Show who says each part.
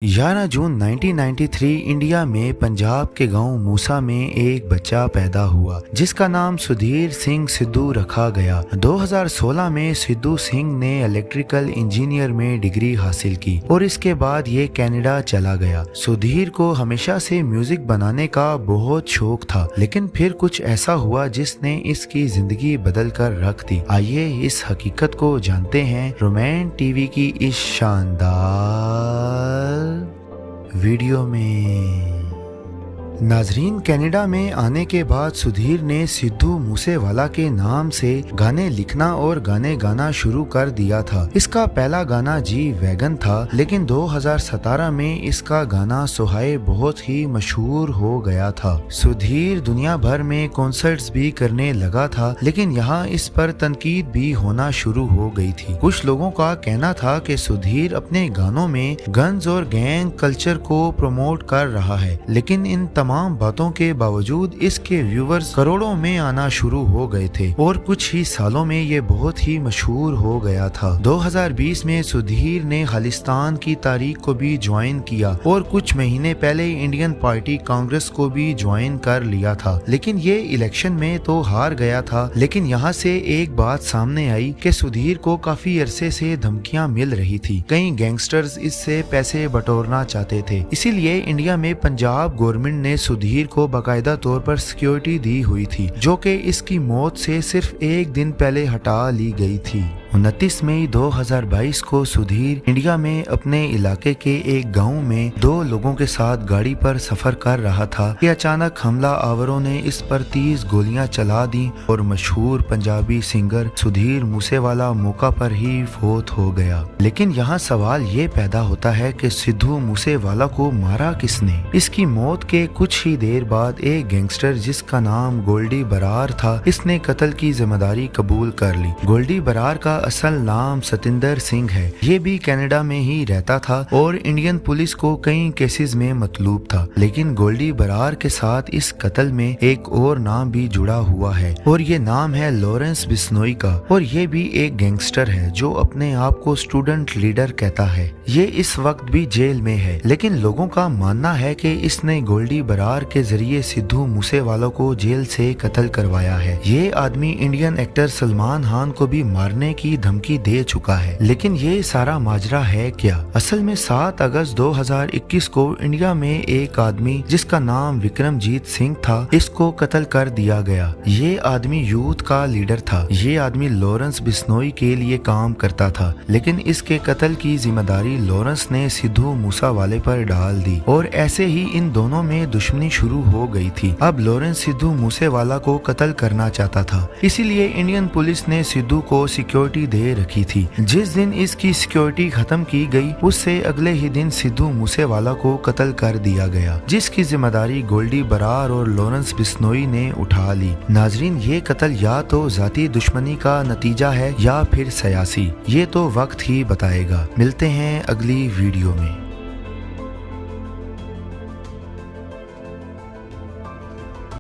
Speaker 1: 11 जून 1993 India में पंजाब के गांव मूसा में एक बच्चा पैदा हुआ जिसका नाम सुधीर सिंह सिद्धू रखा गया। 2016 में सिद्धू सिंह ने इलेक्ट्रिकल इंजीनियर में डिग्री हासिल की और इसके बाद ये कनाडा चला गया। सुधीर को हमेशा से म्यूजिक बनाने का बहुत शौक था, लेकिन फिर कुछ ऐसा हुआ जिसने इसकी जिंदगी बदल कर रख दी। आइए इस हकीकत को जानते हैं रोमैन टीवी की इस शानदार वीडियो में। नाजरीन, कनाडा में आने के बाद सुधीर ने सिद्धू मूसेवाला के नाम से गाने लिखना और गाने गाना शुरू कर दिया था। इसका पहला गाना जी वैगन था, लेकिन 2017 में इसका गाना सुहाए बहुत ही मशहूर हो गया था। सुधीर दुनिया भर में कॉन्सर्ट्स भी करने लगा था, लेकिन यहाँ इस पर तनकीद भी होना शुरू हो गई थी। कुछ लोगों का कहना था कि सुधीर अपने गानों में गन्स और गैंग कल्चर को प्रमोट कर रहा है, लेकिन इन तमाम बातों के बावजूद इसके व्यूवर्स करोड़ों में आना शुरू हो गए थे और कुछ ही सालों में ये बहुत ही मशहूर हो गया था। 2020 में सुधीर ने खालिस्तान की तारीख को भी ज्वाइन किया और कुछ महीने पहले इंडियन पार्टी कांग्रेस को भी ज्वाइन कर लिया था, लेकिन ये इलेक्शन में तो हार गया था। लेकिन यहाँ से एक बात सामने आई कि सुधीर को काफी अरसे से धमकियां मिल रही थी। कई गैंगस्टर्स इससे पैसे बटोरना चाहते थे, इसीलिए इंडिया में पंजाब गवर्नमेंट ने सुधीर को बाकायदा तौर पर सिक्योरिटी दी हुई थी, जो कि इसकी मौत से सिर्फ एक दिन पहले हटा ली गई थी। 29 मई 2022 को सुधीर इंडिया में अपने इलाके के एक गांव में दो लोगों के साथ गाड़ी पर सफर कर रहा था कि अचानक हमला आवरों ने इस पर 30 गोलियां चला दी और मशहूर पंजाबी सिंगर सुधीर मूसेवाला मौका पर ही फौत हो गया। लेकिन यहाँ सवाल ये पैदा होता है कि सिद्धू मूसेवाला को मारा किसने? इसकी मौत के कुछ ही देर बाद एक गैंगस्टर जिसका नाम गोल्डी बरार था, इसने कत्ल की जिम्मेदारी कबूल कर ली। गोल्डी बरार का असल नाम सतिंदर सिंह है। ये भी कनाडा में ही रहता था और इंडियन पुलिस को कई केसेस में मतलूब था, लेकिन गोल्डी बरार के साथ इस कत्ल में एक और नाम भी जुड़ा हुआ है और ये नाम है लॉरेंस बिश्नोई का, और ये भी एक गैंगस्टर है जो अपने आप को स्टूडेंट लीडर कहता है। ये इस वक्त भी जेल में है, लेकिन लोगों का मानना है कि इसने गोल्डी बरार के जरिए सिद्धू मूसेवाला को जेल से कत्ल करवाया है। ये आदमी इंडियन एक्टर सलमान खान को भी मारने की धमकी दे चुका है। लेकिन ये सारा माजरा है क्या? असल में 7 अगस्त 2021 को इंडिया में एक आदमी जिसका नाम विक्रमजीत सिंह था, इसको कत्ल कर दिया गया। ये आदमी यूथ का लीडर था। ये आदमी लॉरेंस बिश्नोई के लिए काम करता था, लेकिन इसके कत्ल की जिम्मेदारी लॉरेंस ने सिद्धू मूसेवाले पर डाल दी और ऐसे ही इन दोनों में दुश्मनी शुरू हो गई थी। अब लॉरेंस सिद्धू मूसेवाला को कत्ल करना चाहता था, इसीलिए इंडियन पुलिस ने सिद्धू को सिक्योरिटी दे रखी थी। जिस दिन इसकी सिक्योरिटी खत्म की गई, उससे अगले ही दिन सिद्धू मूसेवाला को कत्ल कर दिया गया, जिसकी जिम्मेदारी गोल्डी बरार और लॉरेंस बिश्नोई ने उठा ली। नाजरीन, ये कत्ल या तो जाती दुश्मनी का नतीजा है या फिर सियासी, ये तो वक्त ही बताएगा। मिलते हैं अगली वीडियो में।